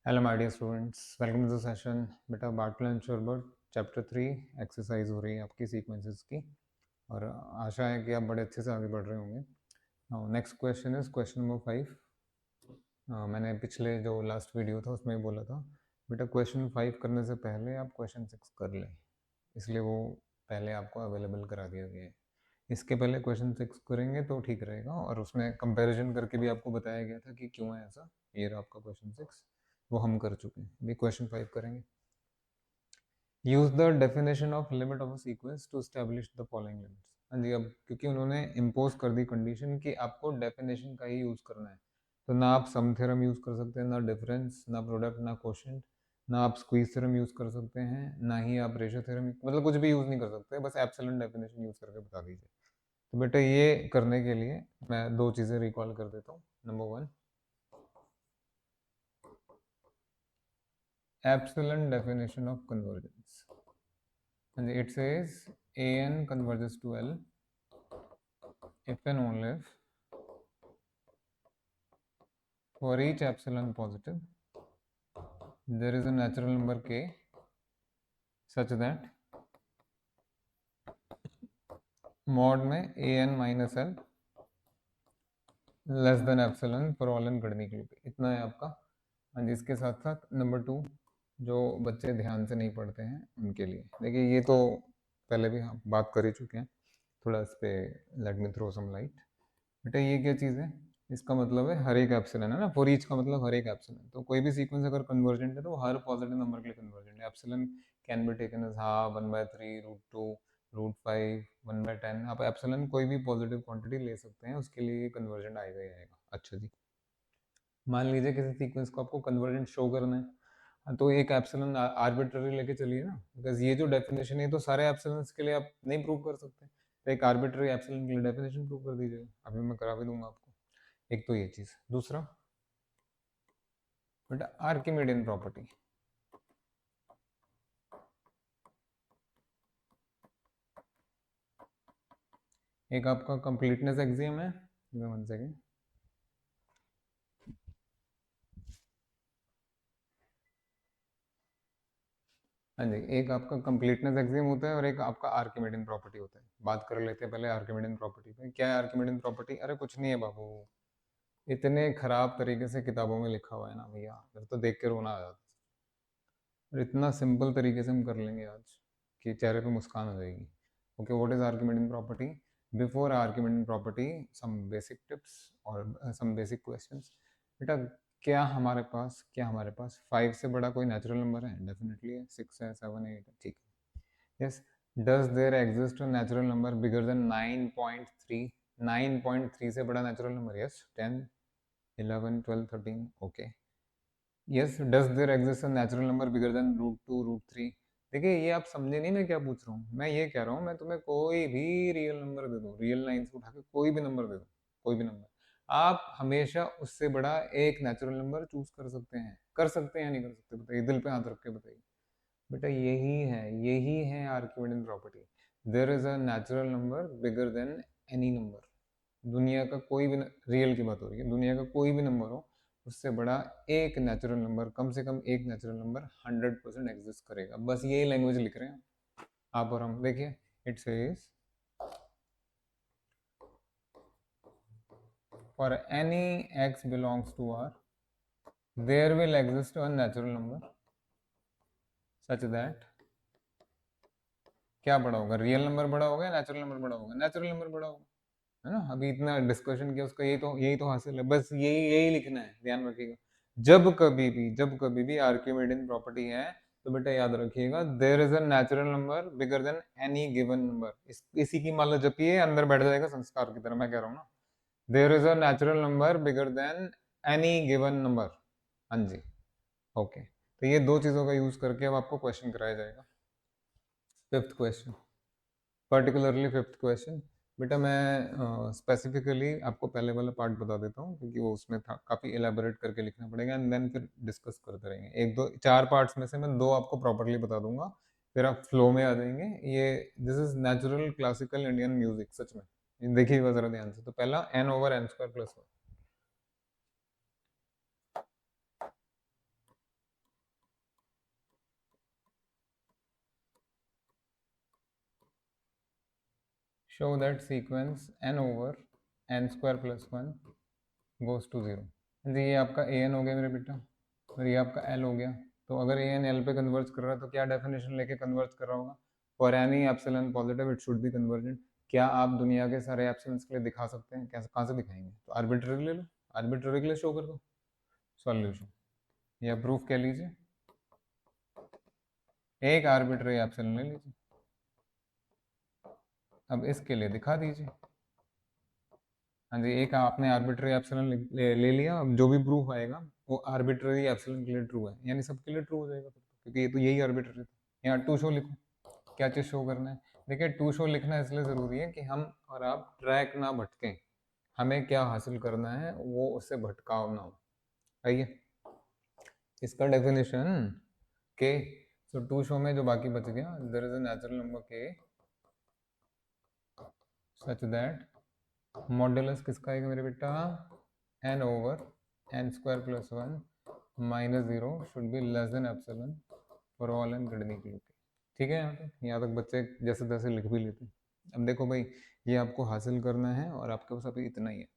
Hello my dear students, welcome to the session. बेटा Bartle and Sherbert chapter 3 exercise हो रही है आपकी सीक्वेंसेस की, और आशा है कि आप बड़े अच्छे से आगे बढ़ रहे होंगे। Now next question is question number 5। मैंने पिछले जो लास्ट वीडियो था उसमें बोला था बेटा क्वेश्चन 5 करने से पहले आप क्वेश्चन 6 कर लें, इसलिए वो पहले आपको अवेलेबल करा दिया गया है। इसके पहले क्वेश्चन 6 करेंगे तो ठीक रहेगा, और उसमें कंपैरिजन करके भी आपको बताया गया था कि क्यों है ऐसा। ये रहा आपका क्वेश्चन 6, वो हम कर चुके हैं। अभी क्वेश्चन 5 करेंगे। Use the definition of limit of a sequence to establish the following limits. हाँ जी, अब क्योंकि उन्होंने इम्पोज कर दी कंडीशन कि आपको डेफिनेशन का ही यूज करना है, तो ना आप सम थ्योरम यूज कर सकते हैं, ना डिफरेंस, ना प्रोडक्ट, ना क्वोशिएंट, ना आप स्क्वीज थ्योरम यूज कर सकते हैं, ना ही आप रेशियो थ्योरम, मतलब कुछ भी यूज नहीं कर सकते, बस एब्सोल्यूट डेफिनेशन यूज करके बता दीजिए। तो बेटा ये करने के लिए मैं दो चीजें रिकॉल कर देता हूँ। Number 1, absolute definition of convergence, and it says an converges to L if and only if for each epsilon positive there is a natural number k such that mod में an minus L less than epsilon for all n गणित लूप। इतना है आपका। हाँ जी, इसके साथ साथ नंबर 2, जो बच्चे ध्यान से नहीं पढ़ते हैं उनके लिए देखिए, ये तो पहले भी हम बात कर ही चुके हैं, थोड़ा इस पर let me throw some light. बेटा ये क्या चीज़ है? इसका मतलब है हर एक एप्सिलन है ना, फॉर ईच का मतलब हर एक एप्सिलन। तो कोई भी सीक्वेंस अगर कन्वर्जेंट है तो हर पॉजिटिव नंबर के लिए कन्वर्जेंट है। Epsilon can be taken as half, 1/3, √2, √5, 1/10। आप एप्सिलन कोई भी पॉजिटिव क्वांटिटी ले सकते हैं, उसके लिए कन्वर्जेंट आएगा ही आएगा। अच्छा जी, मान लीजिए किसी सीक्वेंस को आपको कन्वर्जेंट शो करना है, तो एक एप्सिलन आर्बिट्ररी लेके चलिए ना, बिकॉज ये जो डेफिनेशन है तो सारे एप्सिलन के लिए आप नहीं प्रूव कर सकते, तो एक आर्बिट्ररी एप्सिलन के लिए डेफिनेशन प्रूव कर दीजिएगा। अभी मैं करा भी दूंगा आपको। एक तो ये चीज। दूसरा बेटा आर्किमिडियन प्रॉपर्टी। एक आपका कंप्लीटनेस एक्सियम है, वन सेकेंड। हाँ जी, एक आपका कंप्लीटनेस एक्सियम होता है और एक आपका आर्किमिडियन प्रॉपर्टी होता है। बात कर लेते हैं पहले आर्किमिडियन प्रॉपर्टी पे। क्या है आर्किमिडियन प्रॉपर्टी? अरे कुछ नहीं है बाबू, इतने खराब तरीके से किताबों में लिखा हुआ है ना भैया, मेरे तो देख के रोना आ जाता है। और इतना सिंपल तरीके से हम कर लेंगे आज कि चेहरे पे मुस्कान आ जाएगी। Okay, what is Archimedean property? Before Archimedean property, some basic tips और सम बेसिक क्वेश्चंस। बेटा क्या हमारे पास 5 से बड़ा कोई नेचुरल नंबर है? डेफिनेटली है, 6 है, 7 है, 8 है, ठीक है। Yes. Does there exist a natural number bigger than 9.3? 9.3 से बड़ा natural number? Yes. 10, 11, 12, 13, okay. Yes. Does there exist a natural number bigger than √2, √3? देखिए ये आप समझे नहीं मैं क्या पूछ रहा हूँ। मैं ये कह रहा हूँ, मैं तुम्हें कोई भी रियल नंबर दे दूँ, रियल लाइन से उठा के कोई भी नंबर दे दूँ, कोई भी नंबर, आप हमेशा उससे बड़ा एक नेचुरल नंबर चूज कर सकते हैं या नहीं कर सकते? बताइए, दिल पे हाथ रख के बताइए। बेटा यही है Archimedean property. There is a natural number bigger than any number. दुनिया का कोई भी, रियल की बात हो रही है, दुनिया का कोई भी नंबर हो, उससे बड़ा एक नेचुरल नंबर, कम से कम एक नेचुरल नंबर 100% एग्जिस्ट करेगा। बस यही लैंग्वेज लिख रहे हैं आप और हम। देखिए, it says for any x belongs to R there will exist a natural number such that, क्या बड़ा होगा? रियल नंबर बड़ा होगा या नेचुरल नंबर बड़ा होगा? नेचुरल नंबर बड़ा होगा, है ना। अभी इतना डिस्कशन किया, उसका यही तो हासिल है। बस यही यही लिखना है, ध्यान रखिएगा। जब कभी भी आर्किमिडियन प्रॉपर्टी है तो बेटा याद रखिएगा, there is a natural number bigger than any given number. इसी की मान लो जपिए, अंदर बैठ जाएगा संस्कार की तरह। मैं कह रहा हूँ ना, there is a natural number bigger than any given number. हाँ जी, ओके। तो ये दो चीजों का यूज करके अब आपको क्वेश्चन कराया जाएगा। Fifth question, particularly fifth question. बेटा मैं स्पेसिफिकली आपको पहले वाला पार्ट बता देता हूँ, क्योंकि वो उसमें था, काफ़ी एलेबोरेट करके लिखना पड़ेगा, एंड देन फिर डिस्कस करते रहेंगे। एक दो चार पार्ट्स में से मैं दो आपको प्रॉपरली बता दूंगा, फिर आप फ्लो में आ जाएंगे। ये this is natural classical Indian music, सच में देखिएगा जरा ध्यान से। तो पहला n/n² + 1। Show that sequence n over n square plus 1 goes to 0। जी ये आपका ए एन हो गया मेरे बेटा और ये आपका एल हो गया। तो अगर ए एन एल पे कन्वर्ज कर रहा है तो क्या डेफिनेशन लेके कन्वर्ज कर रहा होगा? For any epsilon positive it should be convergent. क्या आप दुनिया के सारे एप्सिलॉन्स के लिए दिखा सकते हैं? कैसे, कहाँ से दिखाएंगे? तो आर्बिट्ररी ले लो, आर्बिट्ररी के लिए शो कर दो सॉल्यूशन, या प्रूफ कह लीजिए, एक आर्बिट्ररी एप्सिलॉन ले लीजिए, अब इसके लिए दिखा दीजिए। हाँ जी, एक आपने आर्बिट्ररी एप्सिलॉन ले लिया, अब जो भी प्रूफ आएगा वो आर्बिट्ररी एप्सिलॉन के लिए ट्रू है, यानी सबके लिए ट्रू हो जाएगा क्योंकि ये तो यही आर्बिट्ररी था। यहाँ टू शो लिखो, क्या चीज़ शो करना है? देखिए टू शो लिखना इसलिए ज़रूरी है कि हम और आप ट्रैक ना भटकें, हमें क्या हासिल करना है वो उससे भटकाव ना हो। आइए इसका डेफिनेशन के, सो टू शो में जो बाकी बच गया, there is a natural number के सच दैट मॉड्यूलस किसका आएगा मेरे बेटा? n over n square plus 1 minus 0 should be less than epsilon for all n grading K. ठीक है, यहाँ तक बच्चे जैसे तैसे लिख भी लेते हैं। अब देखो भाई, ये आपको हासिल करना है और आपके पास अभी इतना ही है।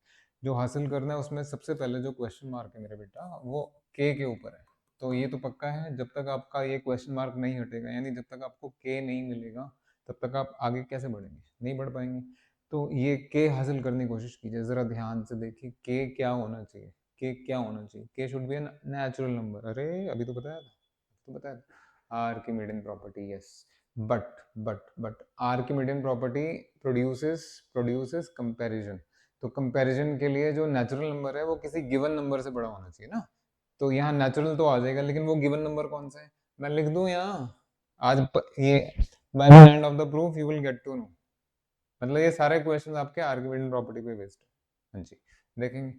जो हासिल करना है उसमें सबसे पहले जो क्वेश्चन मार्क है मेरे बेटा वो के ऊपर है। तो ये तो पक्का है, जब तक आपका ये क्वेश्चन मार्क नहीं हटेगा, यानी जब तक आपको के नहीं मिलेगा तब तक आप आगे कैसे बढ़ेंगे? नहीं बढ़ पाएंगे। तो ये के हासिल करने की कोशिश कीजिए, ज़रा ध्यान से देखिए के क्या होना चाहिए। के क्या होना चाहिए? के शुड बी नेचुरल नंबर। अरे अभी तो बताया था, तो बताया था Archimedean property. Yes, but Archimedean property produces comparison. तो कंपैरिजन के लिए जो नेचुरल नंबर है वो किसी गिवन नंबर से बड़ा होना चाहिए ना। तो यहाँ नेचुरल तो आ जाएगा, लेकिन वो गिवन नंबर कौन सा है मैं लिख दूं यहाँ ये by the end of the proof you will get to know. मतलब ये सारे क्वेश्चन आपके आर्गुमेंट प्रॉपर्टी पे बेस्ड है। हाँ जी, देखेंगे,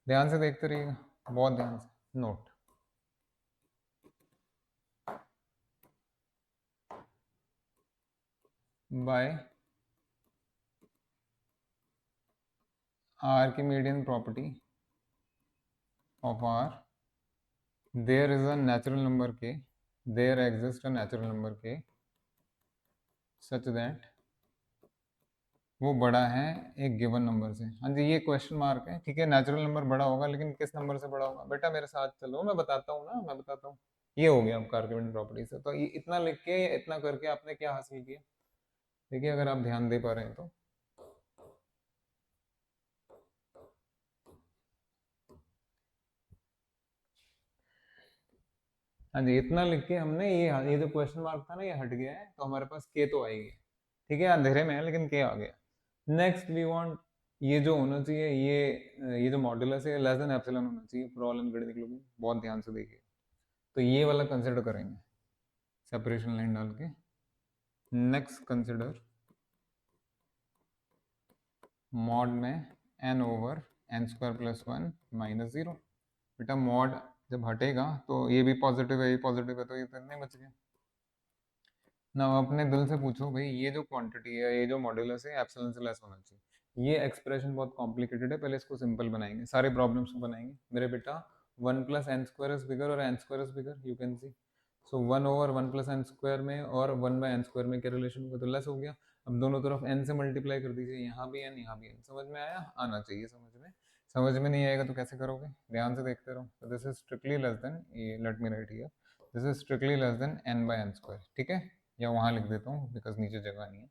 ध्यान से देखते रहिएगा, बहुत ध्यान से। Note, by Archimedean property of R, there is a natural number k, there exists a natural number k such that वो बड़ा है एक गिवन नंबर से। हाँ जी, ये क्वेश्चन मार्क है, ठीक है। नेचुरल नंबर बड़ा होगा, लेकिन किस नंबर से बड़ा होगा? बेटा मेरे साथ चलो, मैं बताता हूँ ना, मैं बताता हूँ। ये हो गया आपका आर्गुमेंट प्रॉपर्टी से। तो ये इतना लिख के, इतना करके आपने क्या हासिल किया? देखिए अगर आप ध्यान दे पा रहे हैं तो, हाँ जी, इतना लिख के हमने ये जो क्वेश्चन मार्क था ना ये हट गया है, तो हमारे पास के तो आएगी। ठीक है, अंधेरे में है लेकिन के आ गया। नेक्स्ट वी वांट, ये जो होना चाहिए, ये जो मॉड्यूलस है लेस देन एप्सिलॉन होना चाहिए फॉर ऑल एन ग्रेडिंग। बहुत ध्यान से देखिए, तो ये वाला कंसिडर करेंगे सेपरेशन लाइन डाल के। नेक्स्ट कंसिडर मॉड में n over n square plus 1 minus 0। बेटा मॉड जब हटेगा तो ये भी पॉजिटिव है, ये पॉजिटिव है, तो ये तो नहीं बच गया ना। अपने दिल से पूछो भाई, ये जो क्वांटिटी है, ये जो मॉड्यूलस है, एप्सिलॉन से लेस होना चाहिए। ये एक्सप्रेशन बहुत कॉम्प्लिकेटेड है, पहले इसको सिंपल बनाएंगे, सारे प्रॉब्लम्स को बनाएंगे मेरे बेटा। 1 plus n square is bigger और n square is bigger, you can see. So 1 over 1 plus n square में और 1 बाय एन स्क्वायर में क्या रिलेशन होगा? तो लेस हो गया। अब दोनों तरफ n से मल्टीप्लाई कर दीजिए, यहाँ भी n यहाँ भी n। समझ में आया? आना चाहिए समझ में। समझ में नहीं आएगा तो कैसे करोगे? ध्यान से देखते रहो। तो this is strictly less than, ये let me write here, this is strictly less than n by n square. ठीक है, या वहाँ लिख देता हूँ बिकॉज नीचे जगह नहीं है,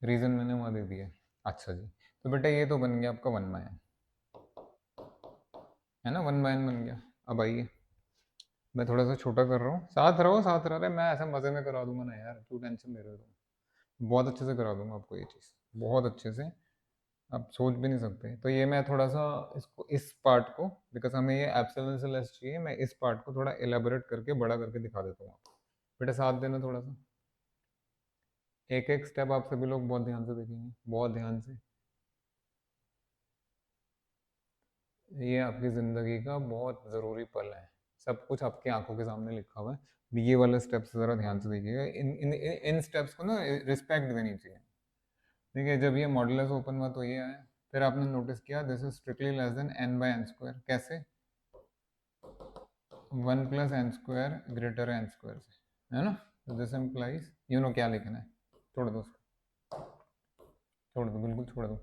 रीजन मैंने वहाँ दे दिया। अच्छा जी, तो बेटा ये तो बन गया आपका 1 बाय n, है ना, 1 बाय n बन गया। अब आइए, मैं थोड़ा सा छोटा कर रहा हूँ, साथ रहो साथ रह रहे, मैं ऐसा मजे में करा दूंगा ना यार, तू टेंशन ले रहे हो। बहुत अच्छे से करा दूंगा आपको ये चीज़, बहुत अच्छे से, आप सोच भी नहीं सकते। तो ये मैं थोड़ा सा इसको, इस पार्ट को, बिकॉज हमें ये एप्सिलॉन से लेस चाहिए, मैं इस पार्ट को थोड़ा एलेबोरेट करके बड़ा करके दिखा देता हूँ आपको। बेटा साथ देना थोड़ा सा, एक एक स्टेप आप सभी लोग बहुत ध्यान से देखेंगे, बहुत ध्यान से। ये आपकी ज़िंदगी का बहुत ज़रूरी पल है, सब कुछ आपकी आंखों के सामने लिखा हुआ है। ये वाले स्टेप्स ज़रा ध्यान से देखिएगा, इन स्टेप्स को ना रिस्पेक्ट देनी चाहिए। देखिए जब ये मॉडुलस ओपन हुआ तो ये आया, फिर आपने नोटिस किया this is strictly less than n by n square. कैसे? 1 plus n square greater n square से, है ना। दिस इम्प्लाइज यू नो क्या लिखना है, छोड़ दो उसको, छोड़ दो, बिल्कुल छोड़ दो।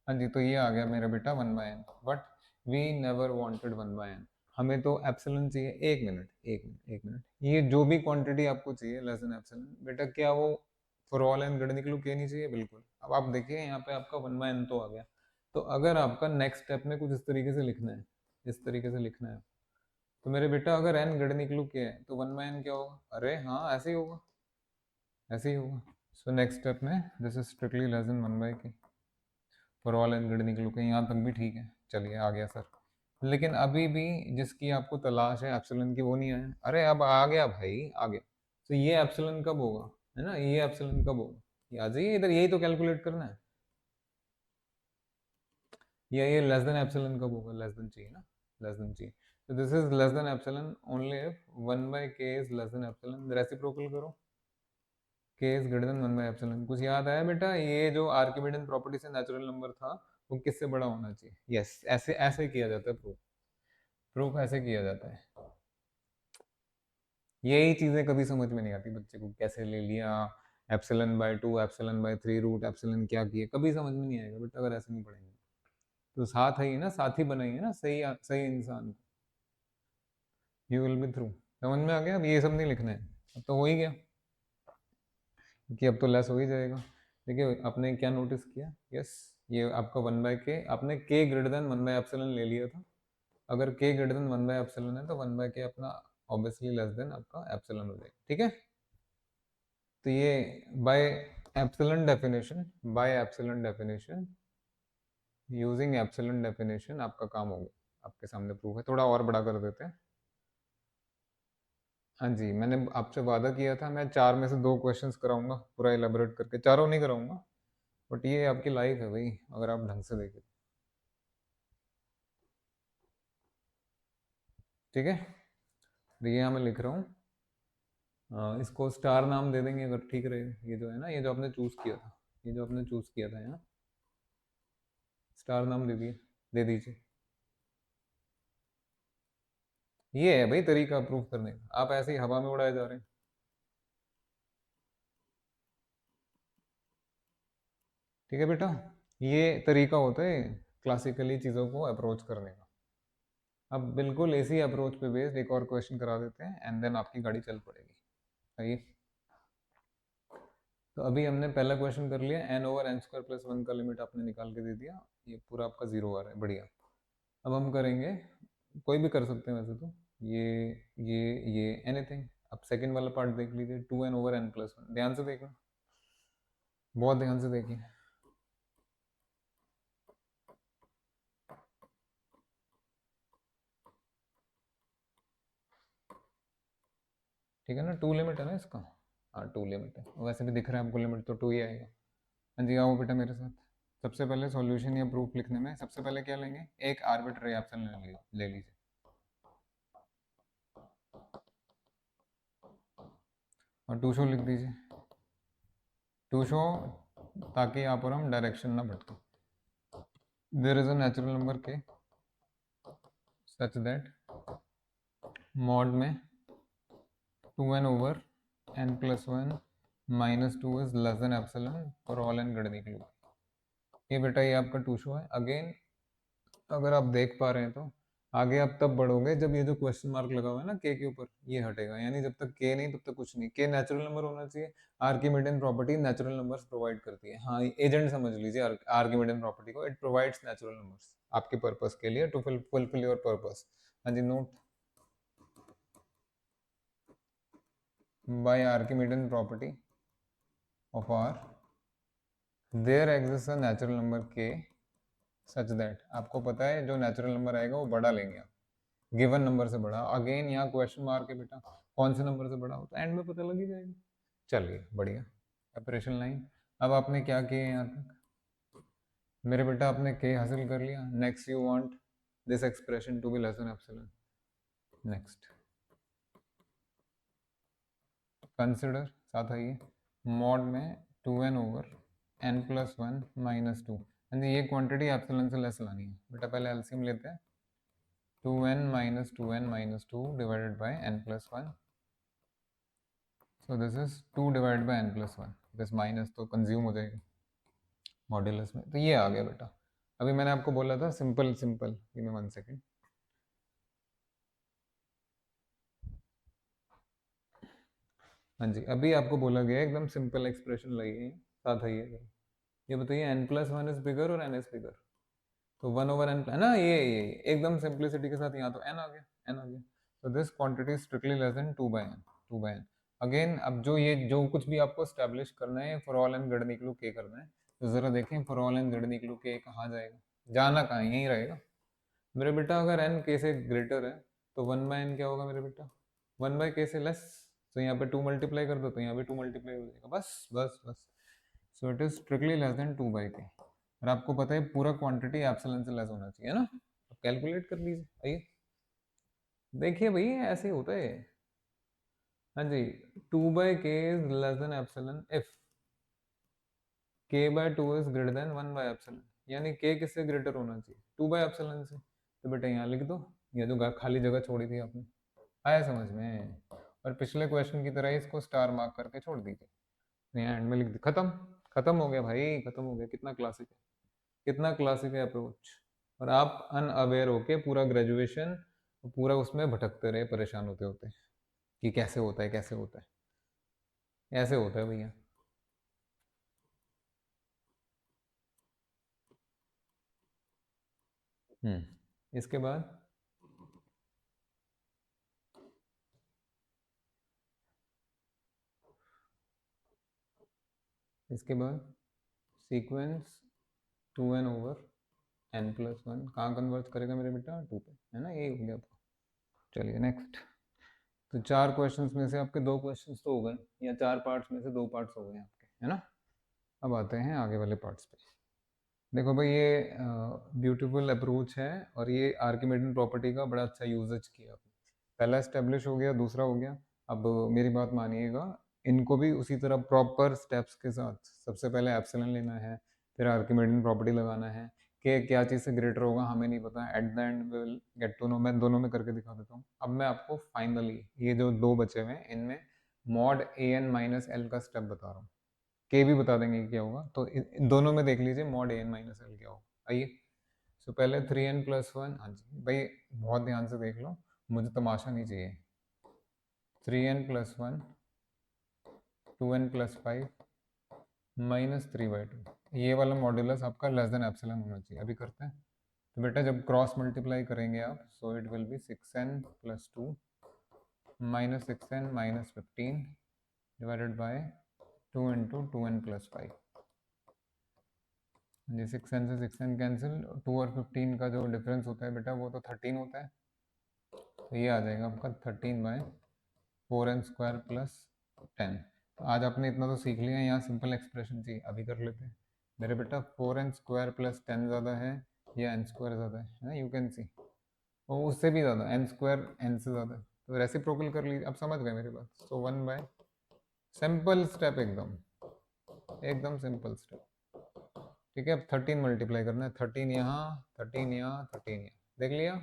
हाँ जी, तो ये आ गया मेरा बेटा 1/n, but we never wanted 1/n, हमें तो एप्सिलॉन चाहिए। एक मिनट, एक मिनट, एक मिनट, ये जो भी क्वांटिटी आपको चाहिए लेस देन एप्सिलॉन, बेटा क्या वो फॉर ऑल एन गणित के लिए नहीं चाहिए? बिल्कुल। अब आप देखिए यहाँ पे आपका 1/n तो आ गया, तो अगर आपका नेक्स्ट स्टेप में कुछ इस तरीके से लिखना है, इस तरीके से लिखना है, तो मेरे बेटा अगर n गणित के है तो 1/n क्या होगा? अरे हाँ, ऐसे ही होगा, ऐसे ही होगा। सो नेक्स्ट स्टेप में this is strictly less than 1/k for all n गणित के, यहाँ तक भी ठीक है, चलिए आ गया सर। लेकिन अभी भी जिसकी आपको तलाश है एप्सिलॉन की वो नहीं आया। अरे अब आ गया भाई, आ गया। तो ये एप्सिलॉन कब होगा, है ना, ये एप्सिलॉन कब होगा, ये आ जाइए इधर, यही तो कैलकुलेट करना है। ये लेस देन एप्सिलॉन कब होगा? लेस देन चाहिए ना, लेस देन चाहिए। तो this is less than epsilon only if 1/k is less than epsilon. Reciprocal करो, k इज ग्रेटर देन 1/एप्सिलॉन। कुछ याद आया बेटा? ये जो आर्किमिडीयन प्रॉपर्टी से नेचुरल नंबर था वो किससे बड़ा होना चाहिए? यस, ऐसे ऐसे किया जाता है प्रूफ, प्रूफ ऐसे किया जाता है। यही चीजें कभी समझ में नहीं आती बच्चे को, कैसे ले लिया एप्सिलॉन/2, एप्सिलॉन/3 रूट एप्सिलॉन क्या किए, कभी समझ में नहीं आएगा बेटा अगर ऐसे नहीं पढ़ेंगे। तो साथ है ही ना, साथ ही बनाइए ना सही सही इंसान को, यू विल बी थ्रू। समझ में आ गया? अब ये सब नहीं लिखना है, अब तो हो ही गया, क्योंकि अब तो लेस हो ही जाएगा। देखिए आपने क्या नोटिस किया, यस, ये आपका 1/k, आपने k ग्रेटर देन 1/एप्सिलॉन ले लिया था। अगर k ग्रेटर देन 1/एप्सिलॉन है तो 1/k अपना ऑब्वियसली लेस देन आपका एप्सिलॉन हो जाएगा, ठीक है। तो ये by epsilon definition, by epsilon definition, using epsilon definition आपका काम हो गया, आपके सामने प्रूफ है। थोड़ा और बड़ा कर देते हैं। हाँ जी, मैंने आपसे वादा किया था मैं 4 में से 2 क्वेश्चंस कराऊंगा पूरा इलेबोरेट करके, चारों नहीं कराऊंगा, बट ये आपकी लाइफ है भाई, अगर आप ढंग से देखें, ठीक है। तो ये यहाँ मैं लिख रहा हूँ, इसको स्टार नाम दे देंगे अगर ठीक रहेगा। ये जो है ना, ये जो आपने चूज किया था, ये जो आपने चूज किया था यहाँ, स्टार नाम दे दिए, दे दीजिए। ये है भाई तरीका प्रूफ करने का, आप ऐसे ही हवा में उड़ाए जा रहे हैं, ठीक है बेटा। ये तरीका होता है क्लासिकली चीज़ों को अप्रोच करने का। अब बिल्कुल इसी अप्रोच पे बेस्ड एक और क्वेश्चन करा देते हैं एंड देन आपकी गाड़ी चल पड़ेगी, सही। तो अभी हमने पहला क्वेश्चन कर लिया, n/n² + 1 का लिमिट आपने निकाल के दे दिया, ये पूरा आपका 0 आ रहा है, बढ़िया। अब हम करेंगे, कोई भी कर सकते हैं वैसे तो, ये ये ये एनीथिंग। अब सेकंड वाला पार्ट देख लीजिए, 2n/n+1, ध्यान से देखना, बहुत ध्यान से देखिए। ठीक है ना, 2 लिमिट है ना इसका, हाँ 2 लिमिट है, वैसे भी दिख रहा है आपको लिमिट तो 2 ही आएगा। हाँ जी, आओ बेटा मेरे साथ। सबसे पहले सॉल्यूशन या प्रूफ लिखने में सबसे पहले क्या लेंगे, एक आर्बिट्ररी ऑप्शन ले लीजिए, और टू शो लिख दीजिए, टू शो, ताकि यहाँ पर हम डायरेक्शन ना भटके। There is a natural number के सच दैट मॉड में 2n/n+1 -2 is less than epsilon for all n गणित लूप। ये बेटा ये आपका टू शो है। अगेन अगर आप देख पा रहे हैं तो आगे आप तब बढ़ोगे जब ये जो क्वेश्चन मार्क लगा हुआ है ना के ऊपर, ये हटेगा, यानी जब तक के नहीं तब तक कुछ नहीं। के नेचुरल नंबर होना चाहिए, Archimedean property natural numbers provide करती है, हाँ एजेंट समझ लीजिए आर्किमिडियन प्रॉपर्टी को, इट प्रोवाइड्स नेचुरल नंबर्स आपके पर्पस के लिए, टू फुलफिल योर पर्पस। हाँ जी, note, by Archimedean property of R there exist a natural number के सच दैट, आपको पता है जो नेचुरल नंबर आएगा वो बड़ा लेंगे आप, गिवन नंबर से बड़ा। अगेन यहाँ क्वेश्चन मार्क है बेटा, कौन से नंबर से बड़ा होता है एंड में पता लग ही जाएगा। चलिए बढ़िया, ऑपरेशन लाइन। अब आपने क्या किया यहाँ तक मेरे बेटा, आपने के हासिल कर लिया। Next you want this expression to be less than epsilon. Next consider, साथ आइए, मॉड में 2n/n+1 -2, ये क्वांटिटी एप्सिलॉन से लेस लानी है बेटा। पहले एलसीएम लेते हैं, 2n - 2n - 2 divided by n+1, so this is 2 divide by n plus one, this minus तो कंज्यूम हो जाएगा मॉड्यूलस में, तो ये आ गया बेटा। अभी मैंने आपको बोला था simple simple, give me 1 second. हाँ जी, अभी आपको बोला गया एकदम सिंपल एक्सप्रेशन लगी साथ है ये बताइए n plus one is bigger और एन इज बिगर, तो वन ओवर एन है ना, ये एकदम सिंप्लिसिटी के साथ यहाँ तो एन आ गया, एन आ गया। तो this quantity is strictly less than 2 by n, 2 by n. Again अब जो ये जो कुछ भी आपको स्टैब्लिश करना है for all n greater equal K करना है, तो जरा देखें for all n greater equal K कहाँ जाएगा, जाना कहाँ है, यहीं रहेगा मेरे बेटा। अगर एन के से ग्रेटर है तो वन बाय एन क्या होगा मेरे बेटा, वन बाय के से लेस, तो यहाँ पे 2 मल्टीप्लाई कर दो तो यहाँ पे 2 मल्टीप्लाई हो जाएगा, बस बस बस। So it is strictly less than 2 by के, और आपको पता है पूरा क्वांटिटी एप्सिलॉन से लेस होना चाहिए ना, अब कैलकुलेट कर लीजिए। आइए देखिए भाई ऐसे ही होता है। हाँ जी, 2 by k is less than epsilon if k by 2 is greater than 1 by epsilon, यानी के किससे ग्रेटर होना चाहिए, 2 बाय एप्सिलॉन से। तो बेटा यहाँ लिख दो, ये जो खाली जगह छोड़ी थी आपने, आया समझ में। और पिछले क्वेश्चन की तरह इसको स्टार मार्क करके छोड़ दीजिए, तो यहाँ एंड में लिख दी, खत्म, खत्म हो गया भाई, खत्म हो गया। कितना क्लासिक है, कितना क्लासिक है अप्रोच। और आप अनअवेयर होके पूरा ग्रेजुएशन पूरा उसमें भटकते रहे, परेशान होते होते कि कैसे होता है कैसे होता है, ऐसे होता है भैया। इसके बाद इसके बाद sequence 2n over n plus one कहाँ कन्वर्ट करेगा मेरे बेटा, 2 पे, है ना, यही हो गया आपका। चलिए नेक्स्ट। तो 4 क्वेश्चंस में से आपके 2 क्वेश्चंस तो हो गए, या 4 पार्ट्स में से 2 पार्ट्स हो गए आपके, है ना। अब आते हैं आगे वाले पार्ट्स पे। देखो भाई ये ब्यूटीफुल अप्रोच है, और ये आर्किमिडीयन प्रॉपर्टी का बड़ा अच्छा यूजेज किया आपने। पहला स्टेब्लिश हो गया, दूसरा हो गया। अब मेरी बात मानिएगा, इनको भी उसी तरह प्रॉपर स्टेप्स के साथ, सबसे पहले एप्सिलॉन लेना है, फिर आर्किमिडीयन प्रॉपर्टी लगाना है कि क्या चीज़ से ग्रेटर होगा हमें नहीं पता, at the end will get to know. मैं दोनों में करके दिखा देता हूँ। अब मैं आपको फाइनली ये जो 2 बचे हुए हैं इनमें mod A N minus L का स्टेप बता रहा हूँ, के भी बता देंगे कि क्या होगा, तो इन दोनों में देख लीजिए mod A N minus L क्या होगा। आइए, सो पहले 3n प्लस वन, हाँ जी भाई बहुत ध्यान से देख लो, मुझे तमाशा नहीं चाहिए। 3n plus one, 2n plus five, minus 3/2, ये वाला मॉड्यूलस आपका लेस देन एप्सिलॉन होना चाहिए। अभी करते हैं। तो बेटा जब क्रॉस मल्टीप्लाई करेंगे आप, so it will be 6n plus two minus 6n minus 15 divided by 2 into 2n plus five. जी 6n से 6n कैंसिल, 2 और 15 का जो डिफरेंस होता है बेटा वो तो 13 होता है, तो ये आ जाएगा आपका 13 बाय 4n स्क्वायर प्लस 10। तो आज आपने इतना तो सीख लिया, यहाँ सिंपल एक्सप्रेशन चाहिए, अभी कर लेते हैं। मेरे बेटा 4n स्क्वायर प्लस 10 ज़्यादा है या n स्क्वायर ज़्यादा है ना, यू कैन सी, और उससे भी ज़्यादा n स्क्वायर n से ज़्यादा है, तो रेसिप्रोकल कर लीजिए। अब समझ गए मेरी बात। सो 1 बाय, सिंपल स्टेप, एकदम एकदम सिंपल स्टेप। ठीक है, अब 13 मल्टीप्लाई करना है, 13 यहाँ, 13 यहाँ, 13 यहाँ, देख लिया,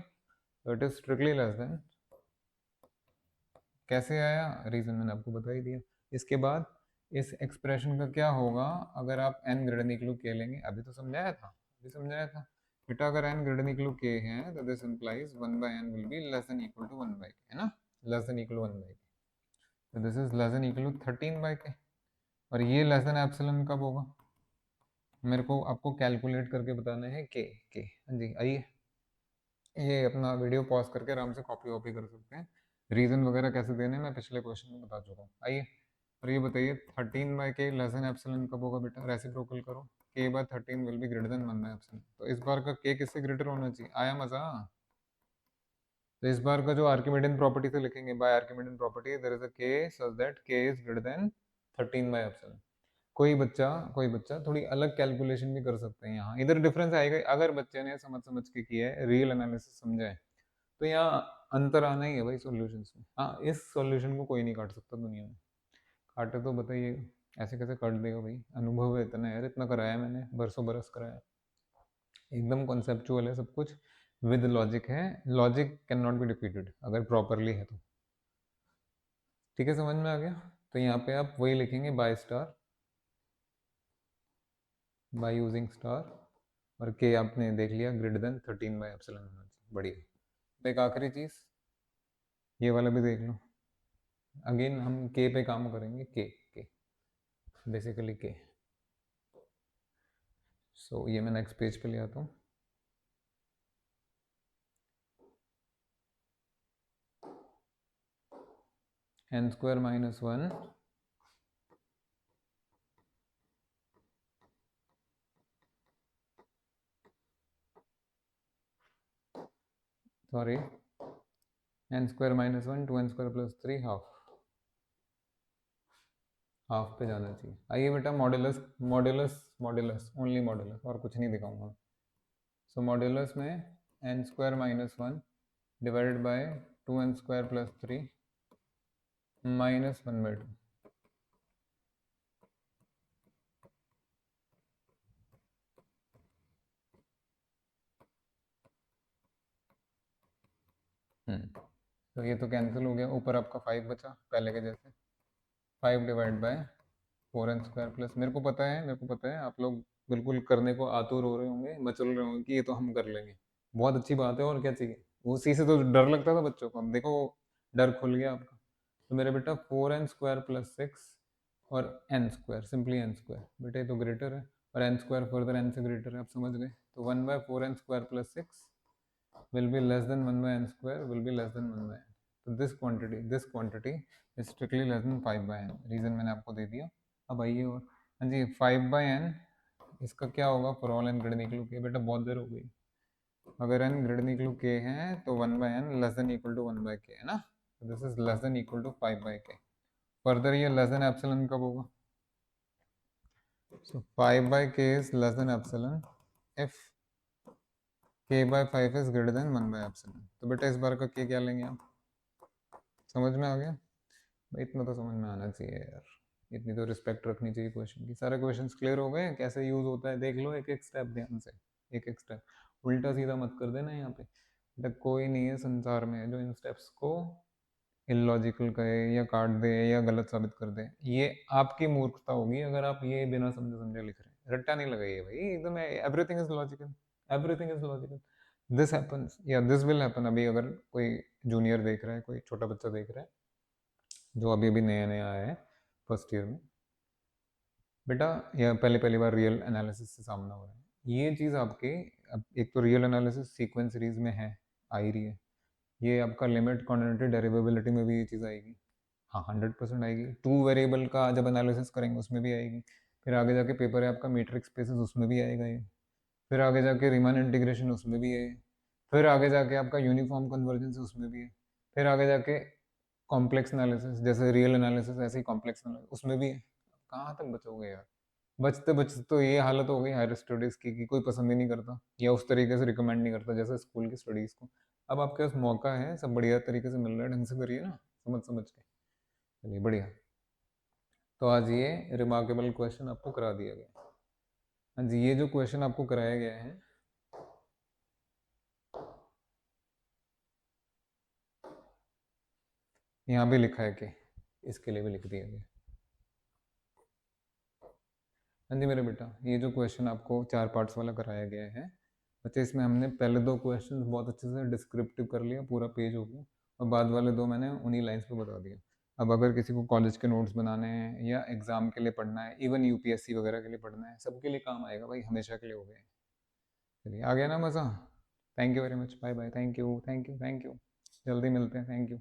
तो it is strictly less then. कैसे आया, रीजन मैंने आपको बता ही दिया। इसके बाद इस एक्सप्रेशन का क्या होगा अगर आप n ग्रेटर इक्वल के लेंगे, अभी तो समझाया था, अभी समझाया था बेटा, अगर n ग्रेटर इक्वल के है तो this implies 1 by n will be less than equal to 1 by K, है ना, less than equal 1 by K, तो this is less than equal to 13 by K. और ये लेस देन एप्सिलॉन कब होगा, मेरे को आपको कैलकुलेट करके बताना है के। हाँ जी, आइए ये अपना वीडियो पॉज करके आराम से कॉपी वॉपी कर सकते हैं। रीजन वगैरह कैसे देने मैं पिछले क्वेश्चन में बता चुका हूँ। आइए, और ये बताइए 13 बाय के लेस देन एप्सिलॉन कब होगा बेटा, रेसिप्रोकल करो, K by 13 will be greater than 1 by epsilon. तो इस बार का के किससे ग्रेटर होना चाहिए, आया मजा। तो इस बार का जो आर्किमिडियन प्रॉपर्टी से लिखेंगे, by Archimedean property there is a k such that k is greater than 13 by epsilon. कोई बच्चा थोड़ी अलग कैलकुलेशन भी कर सकते हैं, यहाँ इधर डिफरेंस आएगा अगर बच्चे ने समझ समझ के किया है, रियल एनालिसिस समझा है, तो यहाँ अंतर आना ही है भाई सॉल्यूशंस में। हाँ, इस सॉल्यूशन को कोई नहीं काट सकता दुनिया में, काटे तो बताइए ऐसे कैसे काट देगा भाई, अनुभव है इतना यार, इतना कराया मैंने, बरसों बरस कराया, एकदम कॉन्सेप्चुअल है सब कुछ, विद लॉजिक है, logic can not be defeated अगर प्रॉपरली है तो। ठीक है, समझ में आ गया। तो यहाँ पे आप वही लिखेंगे by star, by using star, और के आपने देख लिया ग्रेटर देन 13/ε होना चाहिए। बढ़िया। तो एक आखिरी चीज़, ये वाला भी देख लो। अगेन हम के पे काम करेंगे, के बेसिकली के। सो ये मैं नेक्स्ट पेज पे ले आता हूँ। n² - 1 sorry n² - 1 2n² + 3 half पे जाना चाहिए। आइए बेटा modulus modulus modulus only modulus, और कुछ नहीं दिखाऊंगा। सो मॉड्यूलस में n² - 1 डिवाइडेड बाय 2n² + 3 -1/2। तो ये तो कैंसिल हो गया, ऊपर आपका 5 बचा पहले के जैसे। 5 डिवाइड बाय 4n² प्लस, मेरे को पता है आप लोग बिल्कुल करने को आतुर हो रहे होंगे, मचल रहे होंगे कि ये तो हम कर लेंगे। बहुत अच्छी बात है, और क्या चाहिए। उसी से तो डर लगता था बच्चों को, अब देखो डर खुल गया आपका। तो मेरे बेटा 4n² + 6 और n², सिंपली n², बेटा ये तो ग्रेटर है, और n² फर्दर n से ग्रेटर है, आप समझ गए। तो 1/4n² + 6 will be less than 1/n² will be less than 1/n। तो this quantity is strictly less than 5/n। Reason मैंने आपको दे दिया। अब आइए, और हाँ जी 5/n इसका क्या होगा for all n greater equal के। बेटा बहुत देर हो गई। अगर n ग्रेटर इक्वल k है तो 1/n less than equal to 1/k है ना। This is less than equal to 5/k। Further ये लेस देन एप्सिलॉन कब होगा। So 5/k is less than epsilon if k/5 is greater than 1/एप्सिलॉन। तो बेटा इस बार का k क्या लेंगे आप, समझ में आ गया। भाई इतना तो समझ में आना चाहिए यार, इतनी तो रिस्पेक्ट रखनी चाहिए क्वेश्चन की। सारे क्वेश्चंस क्लियर हो गए, कैसे यूज होता है देख लो, एक एक स्टेप ध्यान से, एक एक स्टेप उल्टा सीधा मत कर देना यहाँ पे। बेटा कोई नहीं है संसार में जो इन स्टेप्स को इलॉजिकल कहे या काट दे या गलत साबित कर दे। ये आपकी मूर्खता होगी अगर आप ये बिना समझे समझे लिख रहे हैं। रट्टा नहीं लगाइए भाई एकदम, everything is logical, everything is logical. This happens या दिस विल हैपन। अभी अगर कोई जूनियर देख रहा है, कोई छोटा बच्चा देख रहा है जो अभी अभी नया नया आया है फर्स्ट ईयर में, बेटा या पहले पहली बार रियल एनालिसिस से सामना हो रहा है, ये चीज़ आपके अब एक तो रियल एनालिसिस सीक्वेंस सीरीज में है, आ ही रही है। ये आपका लिमिट क्वांटिटी डेरिवेबिलिटी में भी ये चीज़ आएगी। हाँ 100% आएगी। 2 वेरिएबल का जब एनालिसिस करेंगे उसमें भी आएगी। फिर आगे जाके पेपर है आपका मैट्रिक्स स्पेसेस, उसमें भी आएगा ये। फिर आगे जाके रीमान इंटीग्रेशन उसमें भी है। फिर आगे जाके आपका यूनिफॉर्म कन्वर्जेंस उसमें भी है। फिर आगे जाके कॉम्प्लेक्स एनालिसिस, जैसे रियल एनालिसिस ऐसे ही कॉम्प्लेक्स एनालिसिस उसमें भी है। कहाँ तक बचोगे यार। बचते बचते तो ये हालत हो गई हायर स्टडीज़ की कि कोई पसंद ही नहीं करता या उस तरीके से रिकमेंड नहीं करता जैसे स्कूल की स्टडीज़ को। अब आपके पास मौका है, सब बढ़िया तरीके से मिल रहा है, ढंग से करिए ना, समझ समझ के। चलिए बढ़िया। तो आज ये रिमार्केबल क्वेश्चन आपको करा दिया गया। हाँ जी, ये जो क्वेश्चन आपको कराया गया है, यहाँ भी लिखा है कि इसके लिए भी लिख दिया गया। हाँ जी मेरे बेटा, ये जो क्वेश्चन आपको 4 पार्ट्स वाला कराया गया है, बच्चे इसमें हमने पहले 2 क्वेश्चन बहुत अच्छे से डिस्क्रिप्टिव कर लिया, पूरा पेज हो गया, और बाद वाले 2 मैंने उन्हीं लाइंस पे बता दिया। अब अगर किसी को कॉलेज के नोट्स बनाने हैं या एग्जाम के लिए पढ़ना है, इवन यूपीएससी वगैरह के लिए पढ़ना है, सबके लिए काम आएगा भाई, हमेशा के लिए हो गए। चलिए आ गया ना मज़ा। Thank you very much, bye bye, thank you thank you thank you. जल्दी मिलते हैं, थैंक यू।